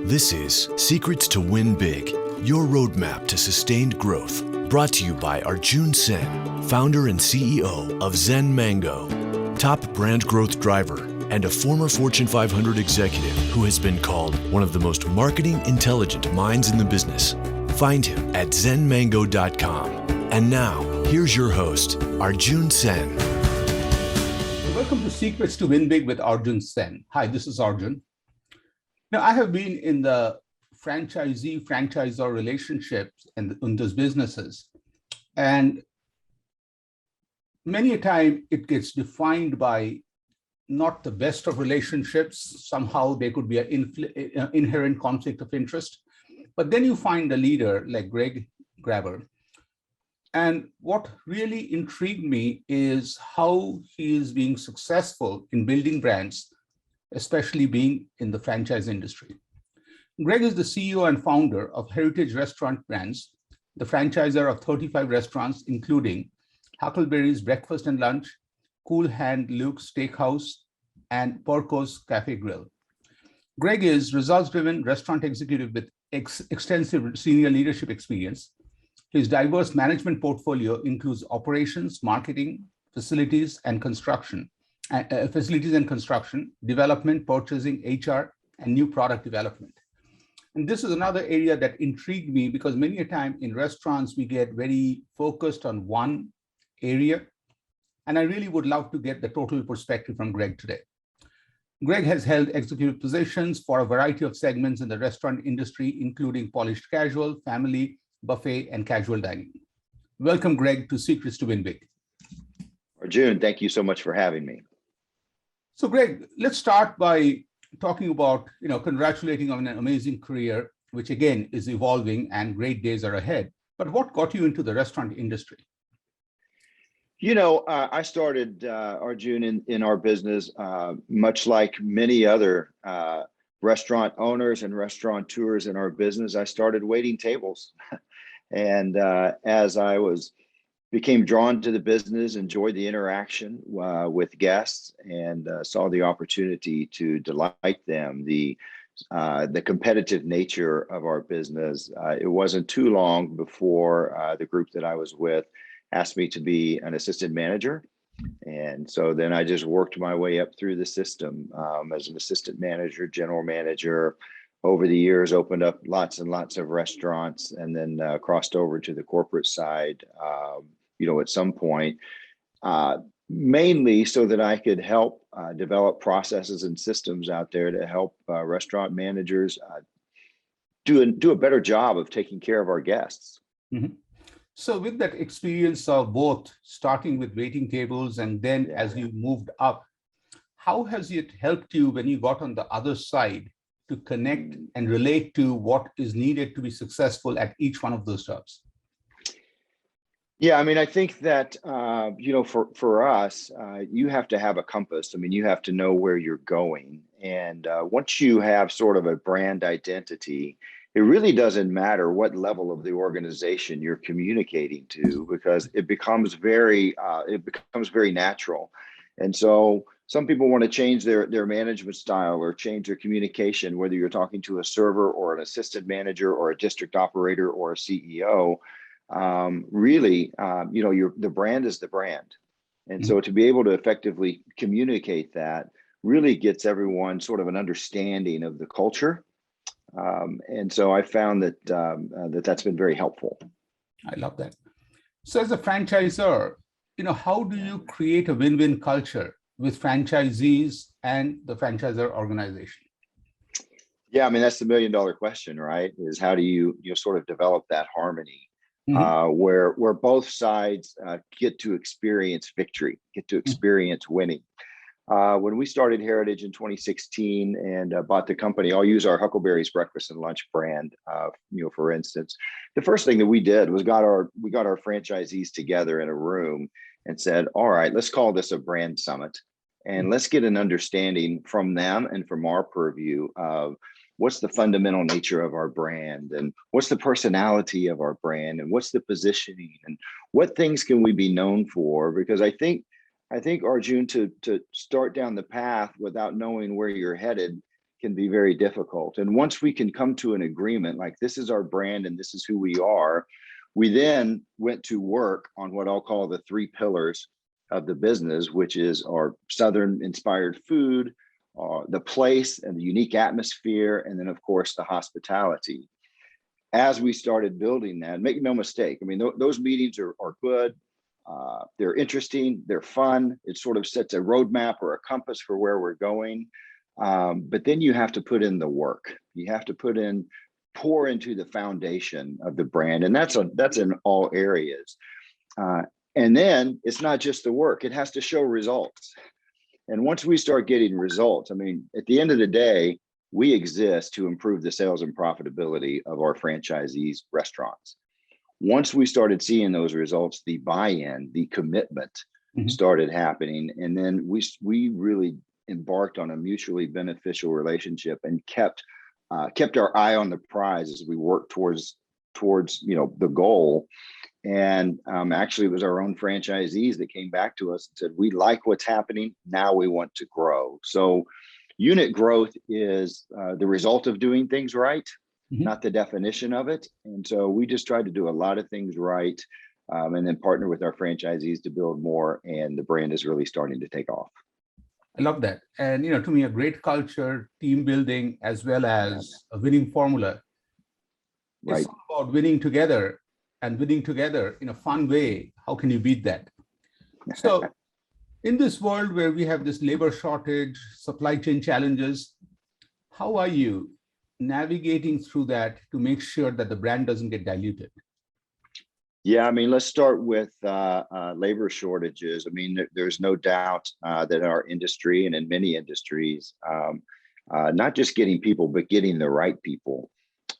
This is Secrets to Win Big, your roadmap to sustained growth. Brought to you by Arjun Sen, founder and CEO of Zen Mango, top brand growth driver, and a former Fortune 500 executive who has been called one of the most marketing intelligent minds in the business. Find him at zenmango.com. And now, here's your host, Arjun Sen. Welcome to Secrets to Win Big with Arjun Sen. Hi, this is Arjun. Now, I have been in the franchisee-franchisor relationships in those businesses. And many a time it gets defined by not the best of relationships. Somehow there could be an inherent conflict of interest. But then you find a leader like Greg Graber. And what really intrigued me is how he is being successful in building brands, especially being in the franchise industry. Greg is the CEO and founder of Heritage Restaurant Brands, the franchisor of 35 restaurants, including Huckleberry's Breakfast and Lunch, Cool Hand Luke's Steakhouse, and Perko's Café Grill. Greg is results-driven restaurant executive with extensive senior leadership experience. His diverse management portfolio includes operations, marketing, facilities and construction, development, purchasing, HR, and new product development. And this is another area that intrigued me because many a time in restaurants, we get very focused on one area. And I really would love to get the total perspective from Greg today. Greg has held executive positions for a variety of segments in the restaurant industry, including polished casual, family, buffet, and casual dining. Welcome, Greg, to Secrets to Win Big. Arjun, thank you so much for having me. So, Greg, let's start by talking about, congratulating on an amazing career, which again is evolving and great days are ahead. But what got you into the restaurant industry? I started, Arjun, in our business, much like many other restaurant owners and restaurateurs in our business. I started waiting tables. And as I became drawn to the business, enjoyed the interaction with guests, and saw the opportunity to delight them, the competitive nature of our business. It wasn't too long before the group that I was with asked me to be an assistant manager. And so then I just worked my way up through the system as an assistant manager, general manager. Over the years, opened up lots and lots of restaurants, and then crossed over to the corporate side, at some point, mainly so that I could help develop processes and systems out there to help restaurant managers do a better job of taking care of our guests. Mm-hmm. So with that experience of both starting with waiting tables and then as you moved up, how has it helped you when you got on the other side to connect and relate to what is needed to be successful at each one of those jobs? Yeah, I think that, for us, you have to have a compass. You have to know where you're going. And once you have sort of a brand identity, it really doesn't matter what level of the organization you're communicating to, because it becomes very natural. And so some people want to change their management style or change their communication, whether you're talking to a server or an assistant manager or a district operator or a CEO. The brand is the brand. And so to be able to effectively communicate that really gets everyone sort of an understanding of the culture. And so I found that that's been very helpful. I love that. So as a franchisor, how do you create a win-win culture with franchisees and the franchisor organization? Yeah, that's the $1 million question, right? Is how do you sort of develop that harmony? Mm-hmm. Where both sides get to experience victory, get to experience winning. When we started Heritage in 2016 and bought the company, I'll use our Huckleberry's Breakfast and Lunch brand, for instance. The first thing that we did was we got our franchisees together in a room and said, all right, let's call this a brand summit. And let's get an understanding from them and from our purview of what's the fundamental nature of our brand, and what's the personality of our brand, and what's the positioning, and what things can we be known for? Because I think Arjun, to start down the path without knowing where you're headed can be very difficult. And once we can come to an agreement, like this is our brand and this is who we are, we then went to work on what I'll call the 3 pillars of the business, which is our Southern inspired food, the place and the unique atmosphere, and then of course the hospitality. As we started building that, make no mistake, I mean, those meetings are good. They're interesting, they're fun. It sort of sets a roadmap or a compass for where we're going. But then you have to put in the work. You have to pour into the foundation of the brand. And that's in all areas. And then it's not just the work, it has to show results. And once we start getting results, I mean, at the end of the day, we exist to improve the sales and profitability of our franchisees' restaurants. Once we started seeing those results, the buy-in, the commitment started happening. And then we really embarked on a mutually beneficial relationship and kept our eye on the prize as we worked towards the goal. And actually, it was our own franchisees that came back to us and said, we like what's happening. Now we want to grow. So unit growth is the result of doing things right, not the definition of it. And so we just tried to do a lot of things right, and then partner with our franchisees to build more. And the brand is really starting to take off. I love that. And, to me, a great culture, team building, as well as a winning formula. It's all about winning together and winning together in a fun way. How can you beat that? So in this world where we have this labor shortage, supply chain challenges, how are you navigating through that to make sure that the brand doesn't get diluted? Yeah, I mean, let's start with labor shortages. I mean, there's no doubt that in our industry and in many industries, not just getting people, but getting the right people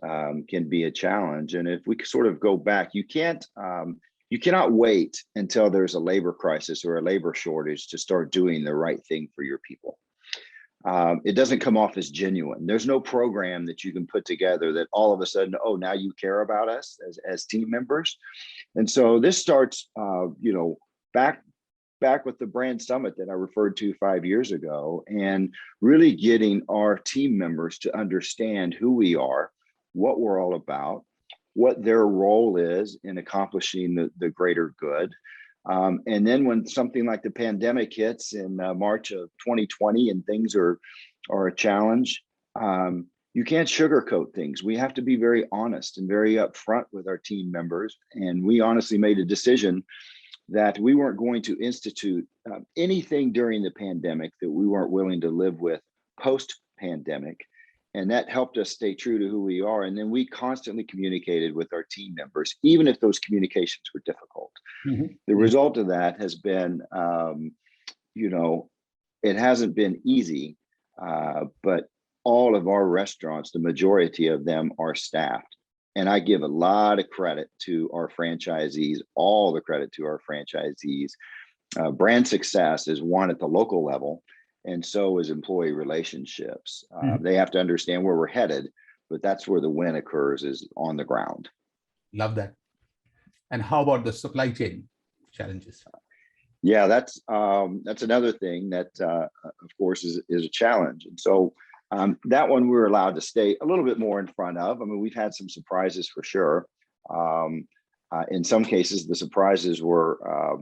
can be a challenge. And if we sort of go back, you cannot wait until there's a labor crisis or a labor shortage to start doing the right thing for your people. It doesn't come off as genuine. There's no program that you can put together that all of a sudden, oh, now you care about us as team members. And so this starts, back with the brand summit that I referred to 5 years ago, and really getting our team members to understand who we are, what we're all about, what their role is in accomplishing the greater good. And then when something like the pandemic hits in March of 2020 and things are a challenge, you can't sugarcoat things. We have to be very honest and very upfront with our team members. And we honestly made a decision that we weren't going to institute anything during the pandemic that we weren't willing to live with post-pandemic. And that helped us stay true to who we are. And then we constantly communicated with our team members, even if those communications were difficult. The result of that has been, it hasn't been easy, but all of our restaurants, the majority of them are staffed. And I give a lot of credit to our franchisees, all the credit to our franchisees. Brand success is won at the local level, and so is employee relationships. They have to understand where we're headed, but that's where the win occurs, is on the ground. Love that. And how about the supply chain challenges? Yeah, that's another thing that, of course, is a challenge. And so that one we're allowed to stay a little bit more in front of. I mean, we've had some surprises for sure. In some cases, the surprises were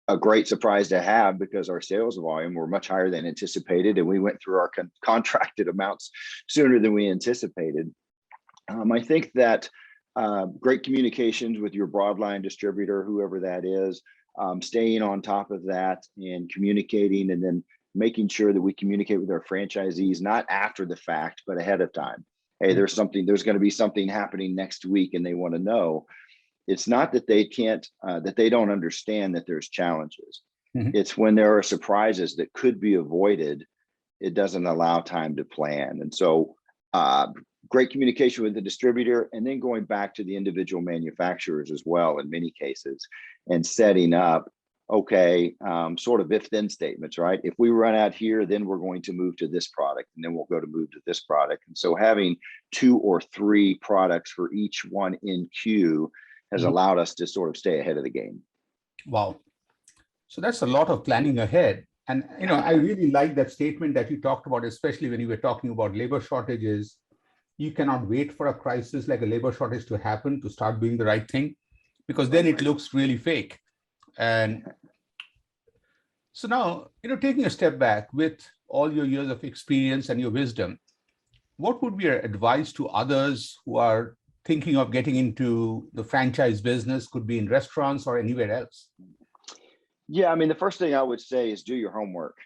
a great surprise to have, because our sales volume were much higher than anticipated, and we went through our contracted amounts sooner than we anticipated. I think that great communications with your broadline distributor, whoever that is, staying on top of that and communicating, and then making sure that we communicate with our franchisees, not after the fact, but ahead of time. Hey, there's going to be something happening next week and they want to know. It's not that they can't, that they don't understand that there's challenges. It's when there are surprises that could be avoided, it doesn't allow time to plan. And so great communication with the distributor, and then going back to the individual manufacturers as well in many cases, and setting up, okay, sort of if-then statements, right? If we run out here, then we're going to move to this product, and then we'll go to move to this product. And so having 2 or 3 products for each one in queue has allowed us to sort of stay ahead of the game. Wow. So that's a lot of planning ahead. And I really like that statement that you talked about, especially when you were talking about labor shortages. You cannot wait for a crisis like a labor shortage to happen to start doing the right thing, because then it looks really fake. And so now, taking a step back with all your years of experience and your wisdom, what would be your advice to others who are thinking of getting into the franchise business, could be in restaurants or anywhere else? Yeah, I mean, the first thing I would say is do your homework.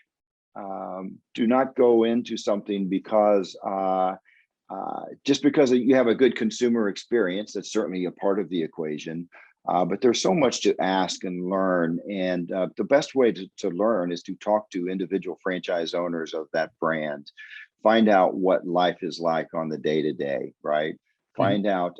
Do not go into something because just because you have a good consumer experience. That's certainly a part of the equation. But there's so much to ask and learn. And the best way to learn is to talk to individual franchise owners of that brand. Find out what life is like on the day-to-day, right? Find out,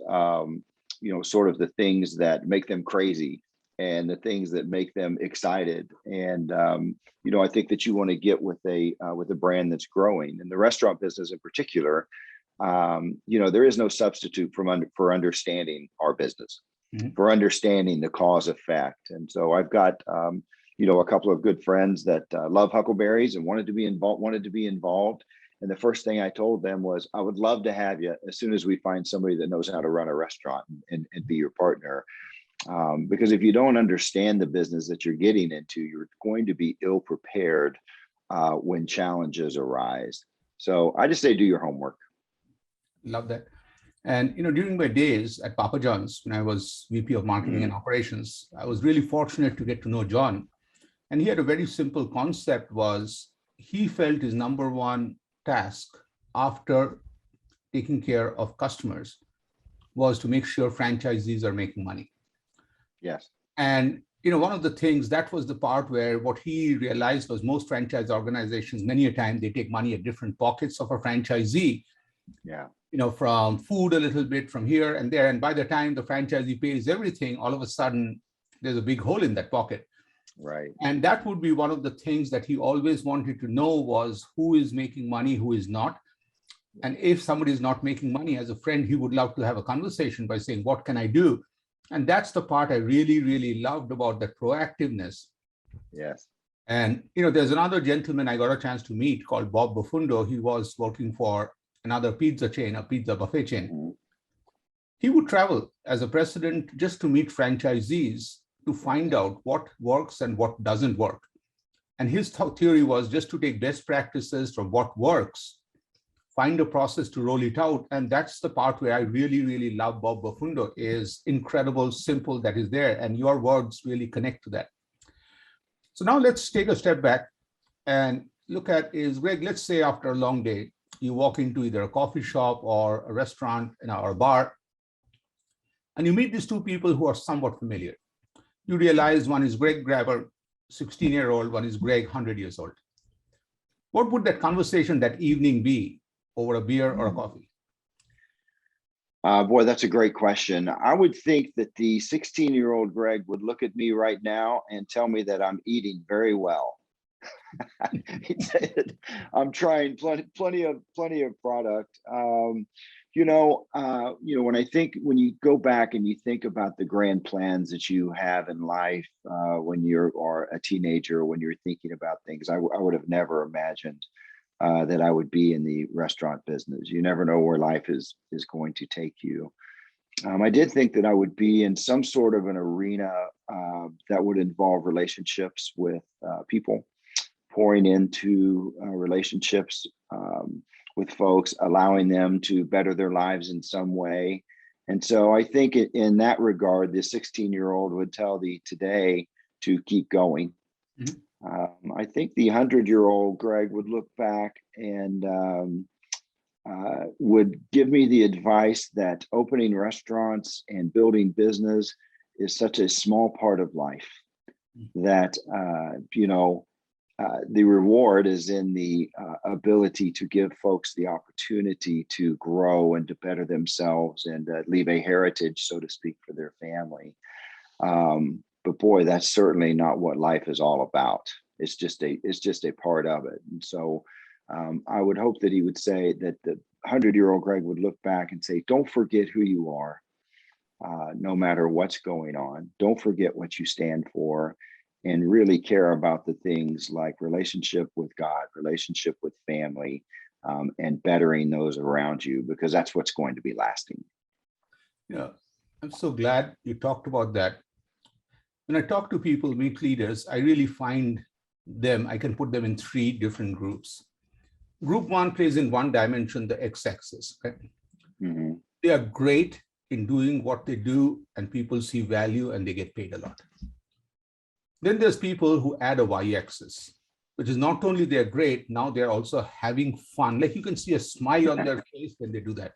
sort of the things that make them crazy and the things that make them excited. And, I think that you want to get with a brand that's growing. In the restaurant business in particular, there is no substitute for understanding our business, for understanding the cause effect. And so I've got, a couple of good friends that love Huckleberries and wanted to be involved. And the first thing I told them was, I would love to have you as soon as we find somebody that knows how to run a restaurant and be your partner. Because if you don't understand the business that you're getting into, you're going to be ill prepared when challenges arise. So I just say, do your homework. Love that. And, during my days at Papa John's, when I was VP of Marketing and Operations, I was really fortunate to get to know John. And he had a very simple concept. Was he felt his number one task after taking care of customers was to make sure franchisees are making money. Yes. And, one of the things that was the part where what he realized was most franchise organizations, many a time, they take money at different pockets of a franchisee. Yeah. From food a little bit from here and there. And by the time the franchisee pays everything, all of a sudden, there's a big hole in that pocket. Right. And that would be one of the things that he always wanted to know was who is making money, who is not. And if somebody is not making money, as a friend, he would love to have a conversation by saying, what can I do? And that's the part I really, really loved about that proactiveness. Yes. And, there's another gentleman I got a chance to meet called Bob Bufundo. He was working for another pizza chain, a pizza buffet chain. He would travel as a president just to meet franchisees to find out what works and what doesn't work. And his theory was just to take best practices from what works, find a process to roll it out. And that's the part where I really, really love Bob Bufundo, is incredible, simple that is there. And your words really connect to that. So now let's take a step back and look at Greg, let's say after a long day, you walk into either a coffee shop or a restaurant or a bar, and you meet these two people who are somewhat familiar. You realize one is Greg Grabber, 16-year-old, one is Greg, 100 years old. What would that conversation that evening be over a beer or a coffee? Boy, that's a great question. I would think that the 16-year-old Greg would look at me right now and tell me that I'm eating very well. He said, I'm trying plenty of product. When when you go back and you think about the grand plans that you have in life, when you're a teenager, when you're thinking about things, I would have never imagined that I would be in the restaurant business. You never know where life is going to take you. I did think that I would be in some sort of an arena that would involve relationships with people, pouring into relationships with folks, allowing them to better their lives in some way. And so I think in that regard, the 16-year-old would tell the today to keep going. I think the 100-year-old Greg would look back and would give me the advice that opening restaurants and building business is such a small part of life that, the reward is in the ability to give folks the opportunity to grow and to better themselves and leave a heritage, so to speak, for their family. But boy, that's certainly not what life is all about. It's just a part of it. And so I would hope that he would say that the 100-year-old Greg would look back and say, don't forget who you are, no matter what's going on. Don't forget what you stand for. and really care about the things like relationship with God, relationship with family, and bettering those around you, because that's what's going to be lasting. Yeah, I'm so glad you talked about that. When I talk to people, meet leaders, I really find them, I can put them in three different groups. Group one plays in one dimension, the x-axis. Okay? Mm-hmm. They are great in doing what they do, and people see value and they get paid a lot. Then there's people who add a y-axis, which is not only they're great, now they're also having fun. Like you can see a smile on their face when they do that.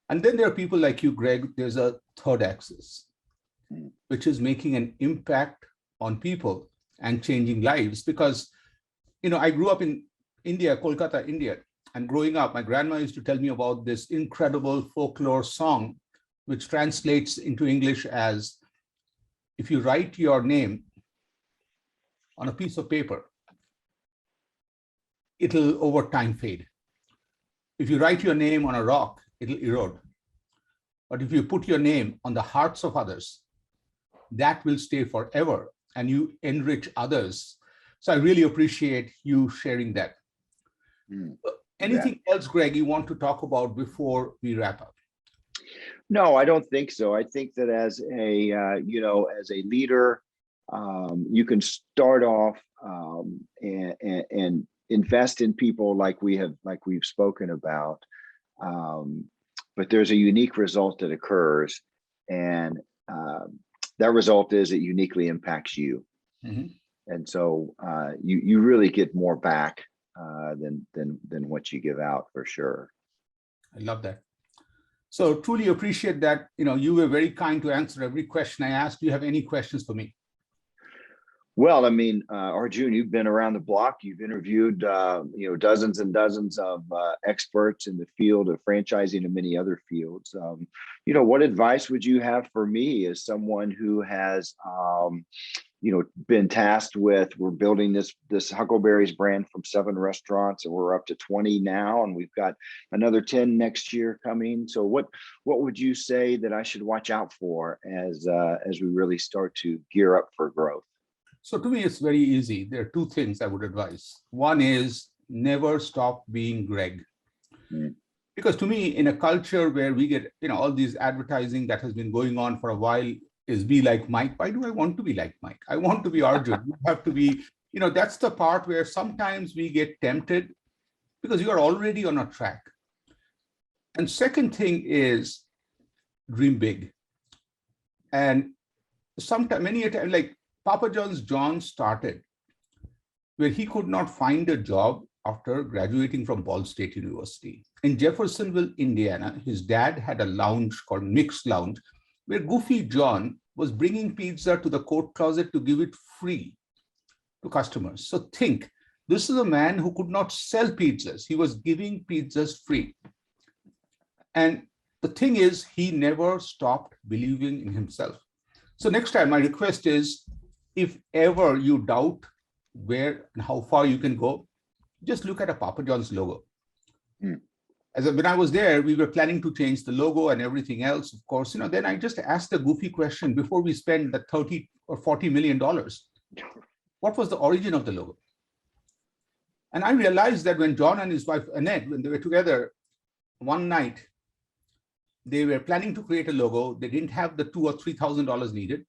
And then there are people like you, Greg, there's a third axis, which is making an impact on people and changing lives. Because, I grew up in India, Kolkata, India, and growing up, my grandma used to tell me about this incredible folklore song, which translates into English as, if you write your name on a piece of paper, it'll over time fade. If you write your name on a rock, it'll erode. But if you put your name on the hearts of others, that will stay forever, and you enrich others. So I really appreciate you sharing that. Anything else, Greg, you want to talk about before we wrap up? No, I don't think so. I think that as a as a leader, you can start off and invest in people like we've spoken about. But there's a unique result that occurs, and that result is it uniquely impacts you. Mm-hmm. And so you really get more back than what you give out, for sure. I love that. So truly appreciate that. You were very kind to answer every question I asked. Do you have any questions for me? Well, I mean, Arjun, you've been around the block. You've interviewed, dozens and dozens of experts in the field of franchising and many other fields. What advice would you have for me as someone who has, been tasked with, we're building this Huckleberry's brand from 7 restaurants, and we're up to 20 now, and we've got another 10 next year coming. So what would you say that I should watch out for as we really start to gear up for growth? So to me, it's very easy. There are 2 things I would advise. One is never stop being Greg. Because to me, in a culture where we get, all these advertising that has been going on for a while is be like Mike. Why do I want to be like Mike? I want to be Arjun. You have to be, that's the part where sometimes we get tempted because you are already on a track. And second thing is dream big. And many a time, like Papa John's John started where he could not find a job after graduating from Ball State University. In Jeffersonville, Indiana, his dad had a lounge called Mixed Lounge, where Goofy John was bringing pizza to the coat closet to give it free to customers. So think, this is a man who could not sell pizzas. He was giving pizzas free. And the thing is, he never stopped believing in himself. So next time, my request is, if ever you doubt where and how far you can go, just look at a Papa John's logo. When I was there, we were planning to change the logo and everything else, of course. Then I just asked the goofy question before we spend the $30 or $40 million. What was the origin of the logo? And I realized that when John and his wife Annette, when they were together one night, they were planning to create a logo. They didn't have the $2,000 or $3,000 needed.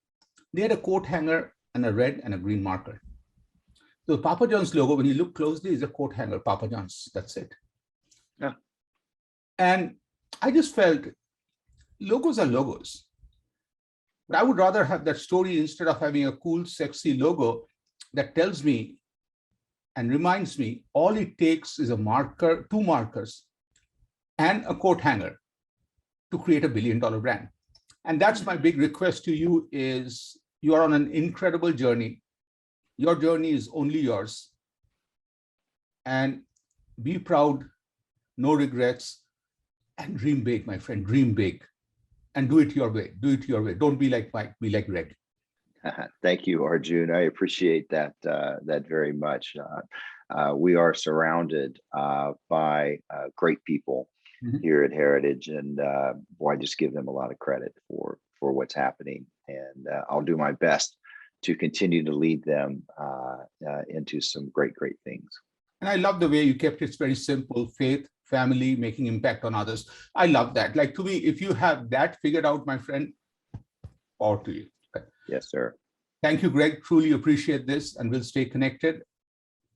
They had a coat hanger and a red and a green marker. So Papa John's logo, when you look closely, is a coat hanger, Papa John's. That's it. Yeah. And I just felt logos are logos. But I would rather have that story instead of having a cool, sexy logo that tells me and reminds me all it takes is a marker, 2 markers, and a coat hanger to create a $1 billion brand. And that's my big request to you is you are on an incredible journey. Your journey is only yours. And be proud, no regrets, and dream big, my friend, dream big. And do it your way, do it your way. Don't be like Mike, be like Greg. Thank you, Arjun. I appreciate that very much. We are surrounded by great people here at Heritage, and I just give them a lot of credit for what's happening. And I'll do my best to continue to lead them into some great things. And I love the way you kept it very simple: faith, family, making impact on others. I love that. Like, to me, if you have that figured out, my friend, power to you. Okay. Yes, sir. Thank you, Greg. Truly appreciate this, and we'll stay connected.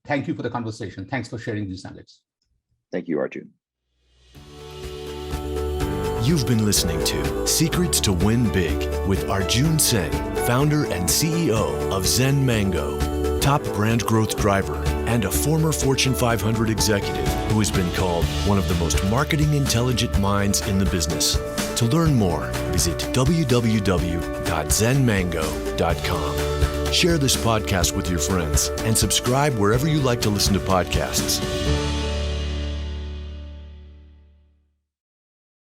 Thank you for the conversation. Thanks for sharing these nuggets. Thank you, Arjun. You've been listening to Secrets to Win Big with Arjun Sen, founder and CEO of Zen Mango, top brand growth driver, and a former Fortune 500 executive who has been called one of the most marketing intelligent minds in the business. To learn more, visit www.zenmango.com. Share this podcast with your friends and subscribe wherever you like to listen to podcasts.